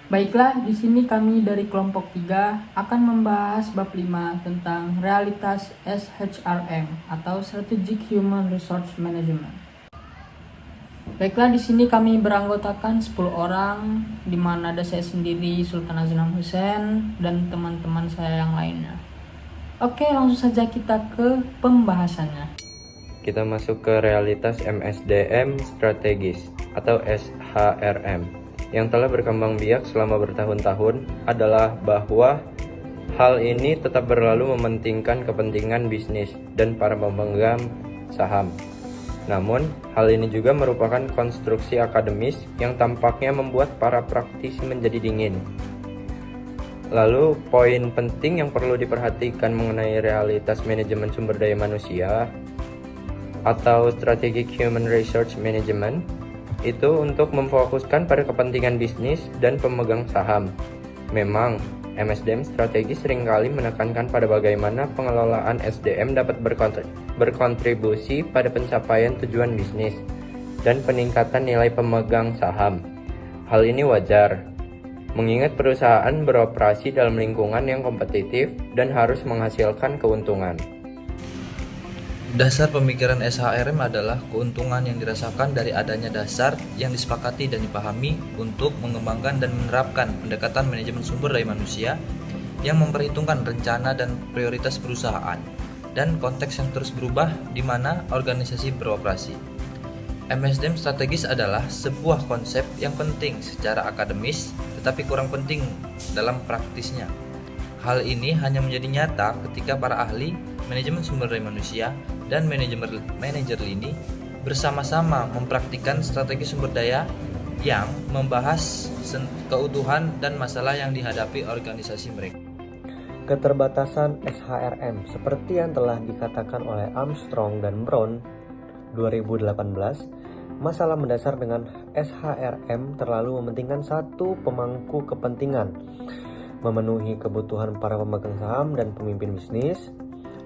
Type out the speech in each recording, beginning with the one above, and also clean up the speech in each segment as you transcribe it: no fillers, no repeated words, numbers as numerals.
Baiklah, di sini kami dari kelompok 3 akan membahas bab 5 tentang realitas SHRM atau Strategic Human Resource Management. Baiklah, di sini kami beranggotakan 10 orang, di mana ada saya sendiri, Sultan Azam Hussein, dan teman-teman saya yang lainnya. Oke, langsung saja kita ke pembahasannya. Kita masuk ke realitas MSDM strategis atau SHRM. Yang telah berkembang biak selama bertahun-tahun adalah bahwa hal ini tetap berlalu mementingkan kepentingan bisnis dan para pemegang saham. Namun, hal ini juga merupakan konstruksi akademis yang tampaknya membuat para praktisi menjadi dingin. Lalu, poin penting yang perlu diperhatikan mengenai realitas manajemen sumber daya manusia atau Strategic Human Resource Management itu untuk memfokuskan pada kepentingan bisnis dan pemegang saham. Memang, MSDM strategis seringkali menekankan pada bagaimana pengelolaan SDM dapat berkontribusi pada pencapaian tujuan bisnis dan peningkatan nilai pemegang saham. Hal ini wajar, mengingat perusahaan beroperasi dalam lingkungan yang kompetitif dan harus menghasilkan keuntungan. Dasar pemikiran SHRM adalah keuntungan yang dirasakan dari adanya dasar yang disepakati dan dipahami untuk mengembangkan dan menerapkan pendekatan manajemen sumber daya manusia yang memperhitungkan rencana dan prioritas perusahaan dan konteks yang terus berubah di mana organisasi beroperasi. MSDM strategis adalah sebuah konsep yang penting secara akademis tetapi kurang penting dalam praktisnya. Hal ini hanya menjadi nyata ketika para ahli manajemen sumber daya manusia dan manajer lini bersama-sama mempraktikkan strategi sumber daya yang membahas keutuhan dan masalah yang dihadapi organisasi mereka. Keterbatasan SHRM seperti yang telah dikatakan oleh Armstrong dan Brown 2018, masalah mendasar dengan SHRM terlalu mementingkan satu pemangku kepentingan, memenuhi kebutuhan para pemegang saham dan pemimpin bisnis,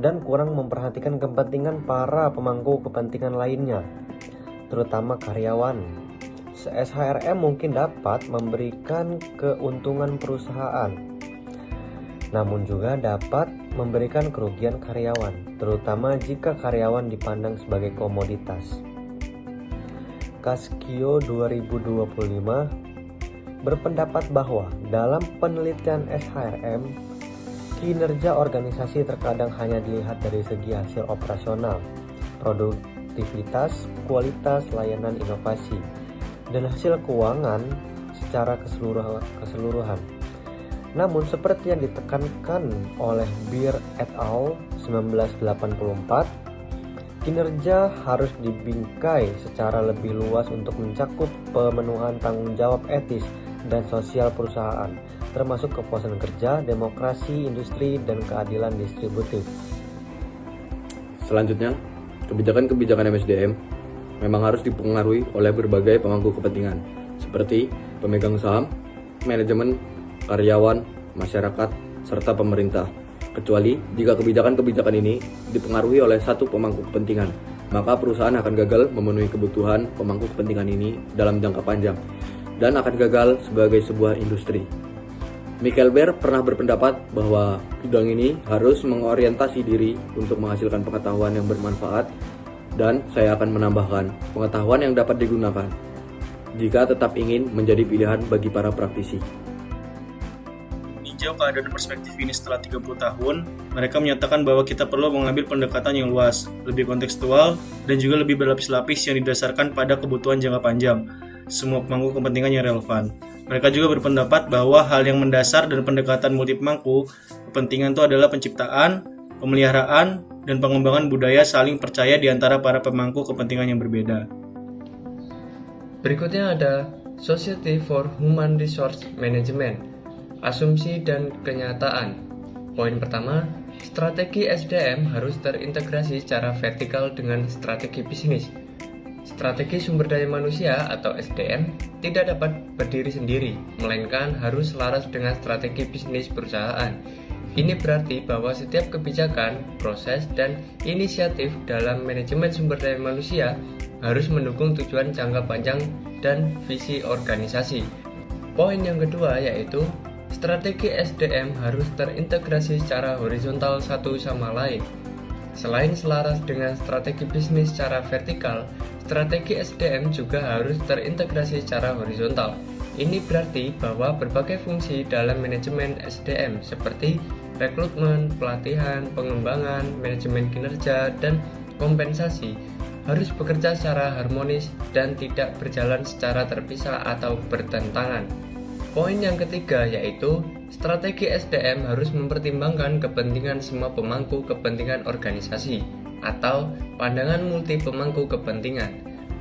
dan kurang memperhatikan kepentingan para pemangku kepentingan lainnya, terutama karyawan. SHRM mungkin dapat memberikan keuntungan perusahaan, namun juga dapat memberikan kerugian karyawan, terutama jika karyawan dipandang sebagai komoditas. Cascio 2025 berpendapat bahwa dalam penelitian SHRM, kinerja organisasi terkadang hanya dilihat dari segi hasil operasional, produktivitas, kualitas, layanan, inovasi, dan hasil keuangan secara keseluruhan. Namun seperti yang ditekankan oleh Beer et al. 1984, kinerja harus dibingkai secara lebih luas untuk mencakup pemenuhan tanggung jawab etis dan sosial perusahaan, termasuk kepuasan kerja, demokrasi, industri, dan keadilan distributif. Selanjutnya, kebijakan-kebijakan MSDM memang harus dipengaruhi oleh berbagai pemangku kepentingan, seperti pemegang saham, manajemen, karyawan, masyarakat, serta pemerintah. Kecuali jika kebijakan-kebijakan ini dipengaruhi oleh satu pemangku kepentingan, maka perusahaan akan gagal memenuhi kebutuhan pemangku kepentingan ini dalam jangka panjang, dan akan gagal sebagai sebuah industri. Michael Beer pernah berpendapat bahwa bidang ini harus mengorientasi diri untuk menghasilkan pengetahuan yang bermanfaat, dan saya akan menambahkan pengetahuan yang dapat digunakan jika tetap ingin menjadi pilihan bagi para praktisi. Meninjau keadaan perspektif ini setelah 30 tahun, mereka menyatakan bahwa kita perlu mengambil pendekatan yang luas, lebih kontekstual, dan juga lebih berlapis-lapis yang didasarkan pada kebutuhan jangka panjang semua pemangku kepentingan yang relevan. Mereka juga berpendapat bahwa hal yang mendasar dan pendekatan multi pemangku kepentingan itu adalah penciptaan, pemeliharaan, dan pengembangan budaya saling percaya di antara para pemangku kepentingan yang berbeda. Berikutnya ada Society for Human Resource Management, asumsi dan kenyataan. Poin pertama, strategi SDM harus terintegrasi secara vertikal dengan strategi bisnis. Strategi sumber daya manusia atau SDM tidak dapat berdiri sendiri, melainkan harus selaras dengan strategi bisnis perusahaan. Ini berarti bahwa setiap kebijakan, proses, dan inisiatif dalam manajemen sumber daya manusia harus mendukung tujuan jangka panjang dan visi organisasi. Poin yang kedua yaitu strategi SDM harus terintegrasi secara horizontal satu sama lain. Selain selaras dengan strategi bisnis secara vertikal, strategi SDM juga harus terintegrasi secara horizontal. Ini berarti bahwa berbagai fungsi dalam manajemen SDM seperti rekrutmen, pelatihan, pengembangan, manajemen kinerja, dan kompensasi harus bekerja secara harmonis dan tidak berjalan secara terpisah atau bertentangan. Poin yang ketiga yaitu strategi SDM harus mempertimbangkan kepentingan semua pemangku kepentingan organisasi atau pandangan multi pemangku kepentingan.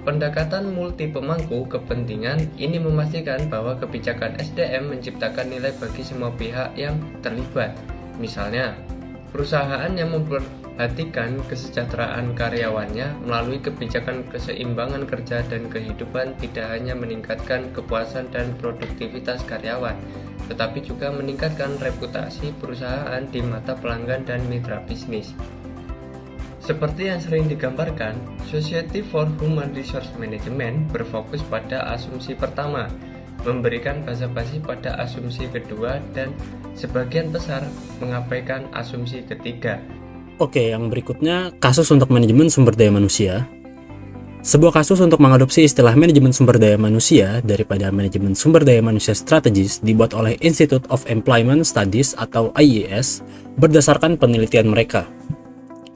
Pendekatan multi pemangku kepentingan ini memastikan bahwa kebijakan SDM menciptakan nilai bagi semua pihak yang terlibat. Misalnya, perusahaan yang memperhatikan kesejahteraan karyawannya melalui kebijakan keseimbangan kerja dan kehidupan tidak hanya meningkatkan kepuasan dan produktivitas karyawan, tetapi juga meningkatkan reputasi perusahaan di mata pelanggan dan mitra bisnis. Seperti yang sering digambarkan, Society for Human Resource Management berfokus pada asumsi pertama, memberikan basa-basi pada asumsi kedua, dan sebagian besar mengabaikan asumsi ketiga. Oke, yang berikutnya kasus untuk manajemen sumber daya manusia. Sebuah kasus untuk mengadopsi istilah manajemen sumber daya manusia daripada manajemen sumber daya manusia strategis dibuat oleh Institute of Employment Studies atau IES berdasarkan penelitian mereka.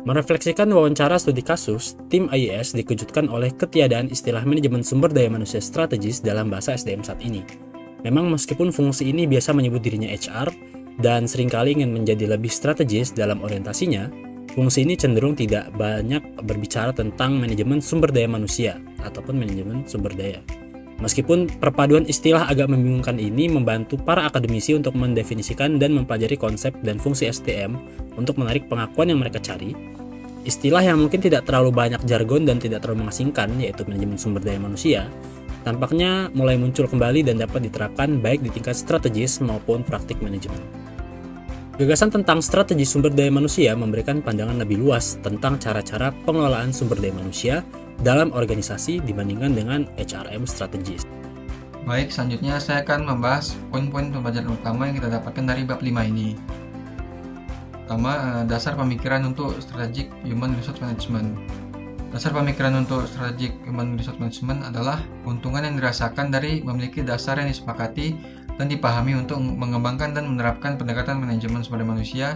Merefleksikan wawancara studi kasus, tim IES dikejutkan oleh ketiadaan istilah manajemen sumber daya manusia strategis dalam bahasa SDM saat ini. Memang meskipun fungsi ini biasa menyebut dirinya HR dan seringkali ingin menjadi lebih strategis dalam orientasinya, fungsi ini cenderung tidak banyak berbicara tentang manajemen sumber daya manusia ataupun manajemen sumber daya. Meskipun perpaduan istilah agak membingungkan ini membantu para akademisi untuk mendefinisikan dan mempelajari konsep dan fungsi SDM untuk menarik pengakuan yang mereka cari, istilah yang mungkin tidak terlalu banyak jargon dan tidak terlalu mengasingkan, yaitu manajemen sumber daya manusia, tampaknya mulai muncul kembali dan dapat diterapkan baik di tingkat strategis maupun praktik manajemen. Gagasan tentang strategi sumber daya manusia memberikan pandangan lebih luas tentang cara-cara pengelolaan sumber daya manusia dalam organisasi dibandingkan dengan HRM strategis. Baik, selanjutnya saya akan membahas poin-poin pembelajaran utama yang kita dapatkan dari bab 5 ini. Pertama, dasar pemikiran untuk strategic human resource management. Dasar pemikiran untuk strategic human resource management adalah keuntungan yang dirasakan dari memiliki dasar yang disepakati dan dipahami untuk mengembangkan dan menerapkan pendekatan manajemen sumber daya manusia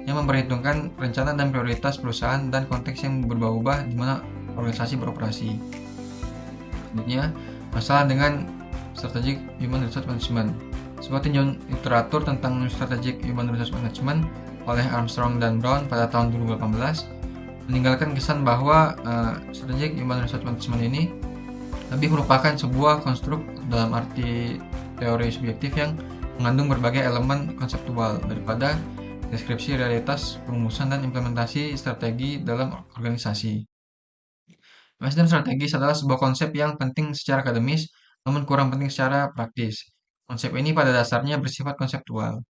yang memperhitungkan rencana dan prioritas perusahaan dan konteks yang berubah-ubah di mana organisasi beroperasi. Selanjutnya, masalah dengan strategic human resource management. Sebuah tinjauan literatur tentang strategic human resource management oleh Armstrong dan Brown pada tahun 2018 meninggalkan kesan bahwa strategic human resource management ini lebih merupakan sebuah konstruk dalam arti teori subjektif yang mengandung berbagai elemen konseptual daripada deskripsi realitas, perumusan, dan implementasi strategi dalam organisasi. MSDM strategis adalah sebuah konsep yang penting secara akademis, namun kurang penting secara praktis. Konsep ini pada dasarnya bersifat konseptual.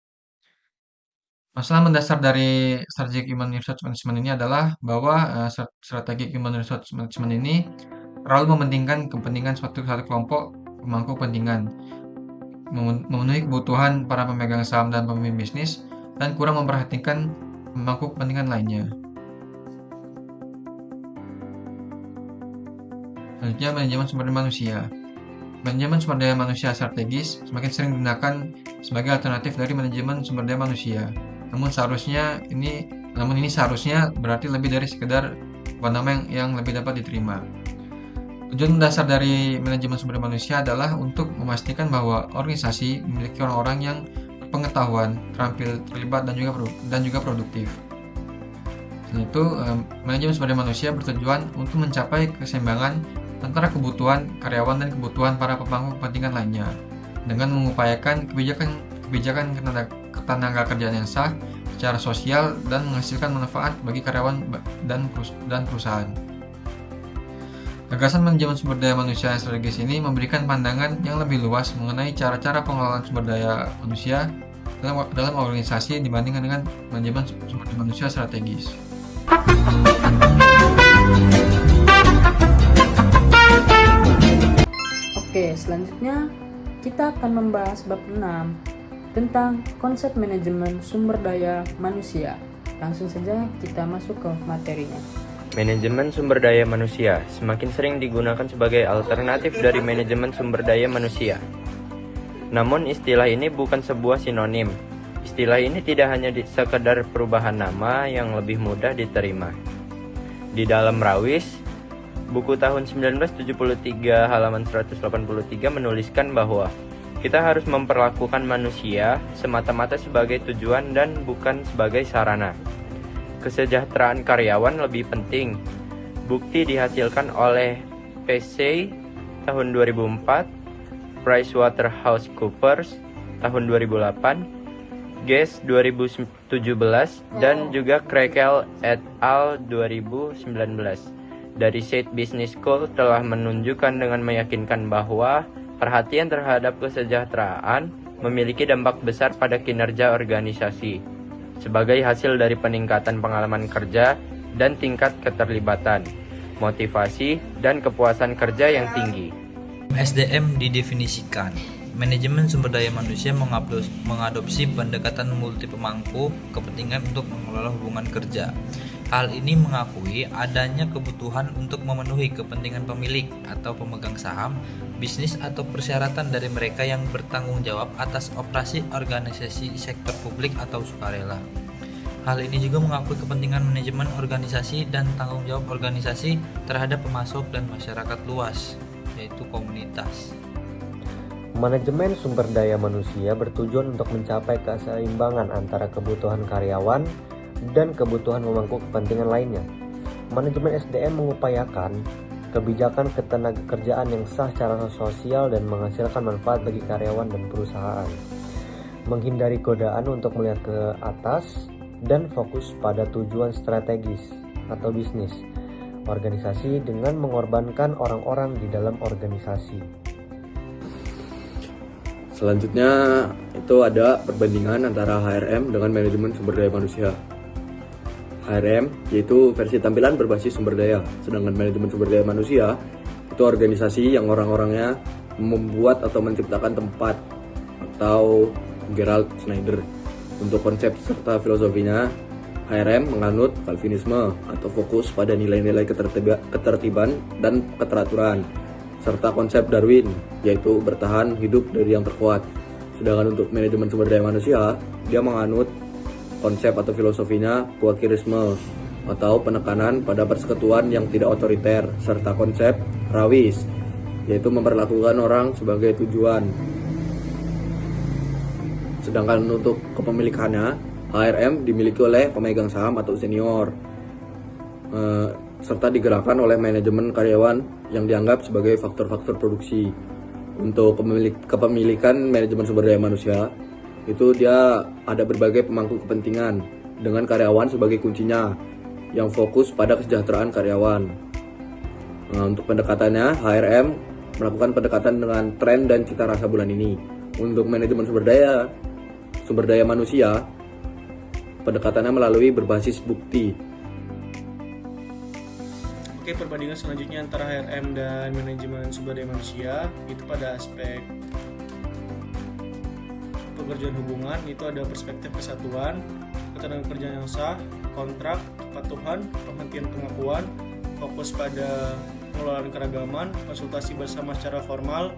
Masalah mendasar dari strategic human resource management ini adalah bahwa strategic human resource management ini terlalu mementingkan kepentingan suatu kelompok pemangku kepentingan, memenuhi kebutuhan para pemegang saham dan pemimpin bisnis, dan kurang memperhatikan pemangku kepentingan lainnya. Selanjutnya, manajemen sumber daya manusia. Manajemen sumber daya manusia strategis semakin sering digunakan sebagai alternatif dari manajemen sumber daya manusia. Namun ini seharusnya berarti lebih dari sekedar yang lebih dapat diterima. Tujuan mendasar dari manajemen sumber daya manusia adalah untuk memastikan bahwa organisasi memiliki orang-orang yang berpengetahuan, terampil, terlibat, dan juga produktif. Selain itu, manajemen sumber daya manusia bertujuan untuk mencapai keseimbangan antara kebutuhan karyawan dan kebutuhan para pemangku kepentingan lainnya, dengan mengupayakan kebijakan ketenaga kerjaan yang sah secara sosial dan menghasilkan manfaat bagi karyawan dan perusahaan. Gagasan manajemen sumber daya manusia yang strategis ini memberikan pandangan yang lebih luas mengenai cara-cara pengelolaan sumber daya manusia dalam organisasi dibandingkan dengan manajemen sumber daya manusia strategis. Oke, selanjutnya kita kita akan membahas bab 6 tentang konsep manajemen sumber daya manusia. Langsung saja kita masuk ke materinya. Manajemen sumber daya manusia semakin sering digunakan sebagai alternatif dari manajemen sumber daya manusia. Namun istilah ini bukan sebuah sinonim. Istilah ini tidak hanya sekedar perubahan nama yang lebih mudah diterima. Di dalam Rawis, buku tahun 1973 halaman 183 menuliskan bahwa kita harus memperlakukan manusia semata-mata sebagai tujuan dan bukan sebagai sarana. Kesejahteraan karyawan lebih penting. Bukti dihasilkan oleh PC tahun 2004, PricewaterhouseCoopers tahun 2008, Guess 2017, dan juga Krekel et al. 2019. Dari Said Business School telah menunjukkan dengan meyakinkan bahwa perhatian terhadap kesejahteraan memiliki dampak besar pada kinerja organisasi sebagai hasil dari peningkatan pengalaman kerja dan tingkat keterlibatan, motivasi, dan kepuasan kerja yang tinggi. SDM didefinisikan. Manajemen sumber daya manusia mengadopsi pendekatan multi pemangku kepentingan untuk mengelola hubungan kerja. Hal ini mengakui adanya kebutuhan untuk memenuhi kepentingan pemilik atau pemegang saham, bisnis atau persyaratan dari mereka yang bertanggung jawab atas operasi organisasi sektor publik atau sukarela. Hal ini juga mengakui kepentingan manajemen organisasi dan tanggung jawab organisasi terhadap pemasok dan masyarakat luas, yaitu komunitas. Manajemen sumber daya manusia bertujuan untuk mencapai keseimbangan antara kebutuhan karyawan dan kebutuhan pemangku kepentingan lainnya. Manajemen SDM mengupayakan kebijakan ketenagakerjaan yang sah secara sosial dan menghasilkan manfaat bagi karyawan dan perusahaan, menghindari godaan untuk melihat ke atas, dan fokus pada tujuan strategis atau bisnis organisasi dengan mengorbankan orang-orang di dalam organisasi. Selanjutnya itu ada perbandingan antara HRM dengan manajemen sumber daya manusia. HRM yaitu versi tampilan berbasis sumber daya, sedangkan manajemen sumber daya manusia itu organisasi yang orang-orangnya membuat atau menciptakan tempat, atau Gerald Schneider. Untuk konsep serta filosofinya, HRM menganut Calvinisme atau fokus pada nilai-nilai ketertiban dan keteraturan, serta konsep Darwin yaitu bertahan hidup dari yang terkuat. Sedangkan untuk manajemen sumber daya manusia, dia menganut konsep atau filosofinya Quakerisme atau penekanan pada persekutuan yang tidak otoriter, serta konsep Rawis yaitu memperlakukan orang sebagai tujuan. Sedangkan untuk kepemilikannya, HRM dimiliki oleh pemegang saham atau senior, serta digerakkan oleh manajemen karyawan yang dianggap sebagai faktor-faktor produksi. Untuk kepemilikan manajemen sumber daya manusia, itu dia ada berbagai pemangku kepentingan dengan karyawan sebagai kuncinya yang fokus pada kesejahteraan karyawan. Untuk pendekatannya, HRM melakukan pendekatan dengan tren dan cita rasa bulan ini. Untuk manajemen sumber daya manusia, pendekatannya melalui berbasis bukti. Oke, perbandingan selanjutnya antara HRM dan manajemen sumber daya manusia itu pada aspek pekerjaan hubungan, itu ada perspektif kesatuan, ketenagakerjaan yang sah, kontrak, kepatuhan, penghentian pengakuan, fokus pada pengelolaan keragaman, konsultasi bersama secara formal,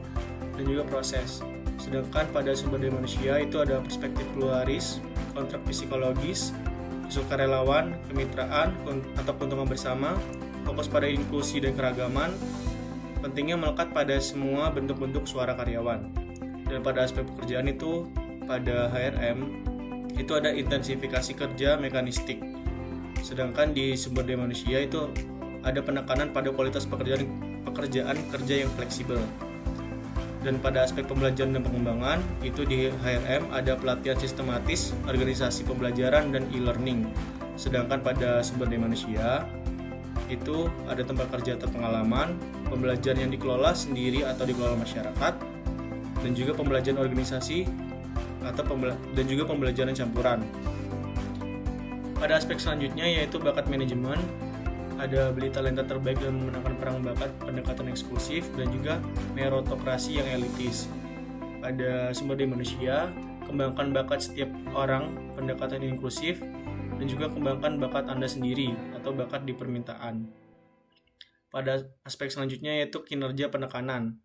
dan juga proses. Sedangkan pada sumber daya manusia itu ada perspektif pluralis, kontrak psikologis, sukarelawan, kemitraan, atau keuntungan bersama, fokus pada inklusi dan keragaman, pentingnya melekat pada semua bentuk-bentuk suara karyawan. Dan pada aspek pekerjaan itu, pada HRM, itu ada intensifikasi kerja mekanistik. Sedangkan di sumber daya manusia itu ada penekanan pada kualitas pekerjaan kerja yang fleksibel. Dan pada aspek pembelajaran dan pengembangan, itu di HRM ada pelatihan sistematis, organisasi pembelajaran, dan e-learning. Sedangkan pada sumber daya manusia, itu ada tempat kerja atau pengalaman, pembelajaran yang dikelola sendiri atau dikelola masyarakat, dan juga pembelajaran organisasi dan juga pembelajaran campuran. Pada aspek selanjutnya yaitu bakat manajemen, ada beli talenta terbaik dan memenangkan perang bakat, pendekatan eksklusif, dan juga meritokrasi yang elitis. pada sumber daya manusia, kembangkan bakat setiap orang, pendekatan inklusif, dan juga kembangkan bakat Anda sendiri atau bakat di permintaan. Pada aspek selanjutnya yaitu kinerja penekanan.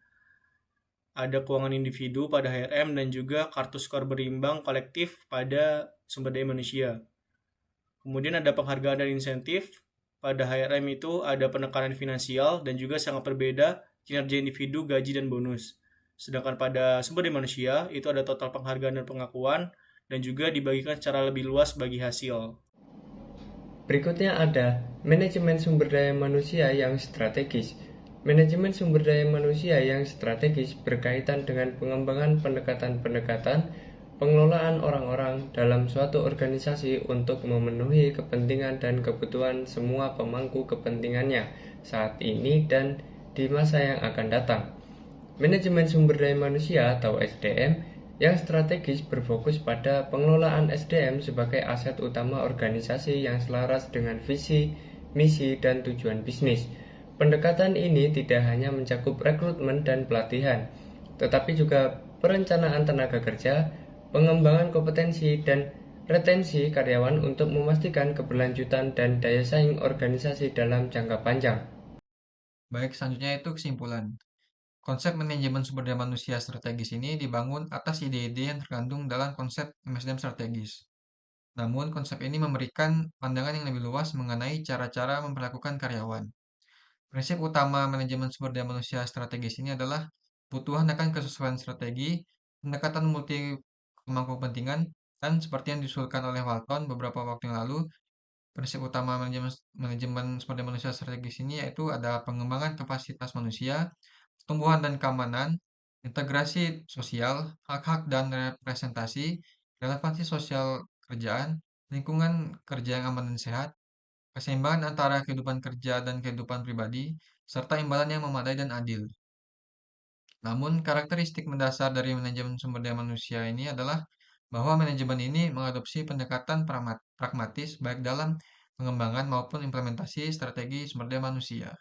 Ada keuangan individu pada HRM dan juga kartu skor berimbang kolektif pada sumber daya manusia. Kemudian ada penghargaan dan insentif. Pada HRM itu ada penekanan finansial dan juga sangat berbeda kinerja individu, gaji, dan bonus. Sedangkan pada sumber daya manusia itu ada total penghargaan dan pengakuan dan juga dibagikan secara lebih luas bagi hasil. Berikutnya ada manajemen sumber daya manusia yang strategis. Manajemen sumber daya manusia yang strategis berkaitan dengan pengembangan pendekatan-pendekatan pengelolaan orang-orang dalam suatu organisasi untuk memenuhi kepentingan dan kebutuhan semua pemangku kepentingannya saat ini dan di masa yang akan datang. Manajemen sumber daya manusia atau SDM yang strategis berfokus pada pengelolaan SDM sebagai aset utama organisasi yang selaras dengan visi, misi, dan tujuan bisnis. Pendekatan ini tidak hanya mencakup rekrutmen dan pelatihan, tetapi juga perencanaan tenaga kerja, pengembangan kompetensi, dan retensi karyawan untuk memastikan keberlanjutan dan daya saing organisasi dalam jangka panjang. Baik, selanjutnya itu kesimpulan. Konsep manajemen sumber daya manusia strategis ini dibangun atas ide-ide yang terkandung dalam konsep MSDM strategis. Namun, konsep ini memberikan pandangan yang lebih luas mengenai cara-cara memperlakukan karyawan. Prinsip utama manajemen sumber daya manusia strategis ini adalah kebutuhan akan kesesuaian strategi, pendekatan multi pemangku kepentingan, dan seperti yang diusulkan oleh Walton beberapa waktu yang lalu, prinsip utama manajemen sumber daya manusia strategis ini yaitu ada pengembangan kapasitas manusia, pertumbuhan dan keamanan, integrasi sosial, hak-hak dan representasi, relevansi sosial kerjaan, lingkungan kerja yang aman dan sehat, keseimbangan antara kehidupan kerja dan kehidupan pribadi, serta imbalan yang memadai dan adil. Namun, karakteristik mendasar dari manajemen sumber daya manusia ini adalah bahwa manajemen ini mengadopsi pendekatan pragmatis baik dalam pengembangan maupun implementasi strategi sumber daya manusia.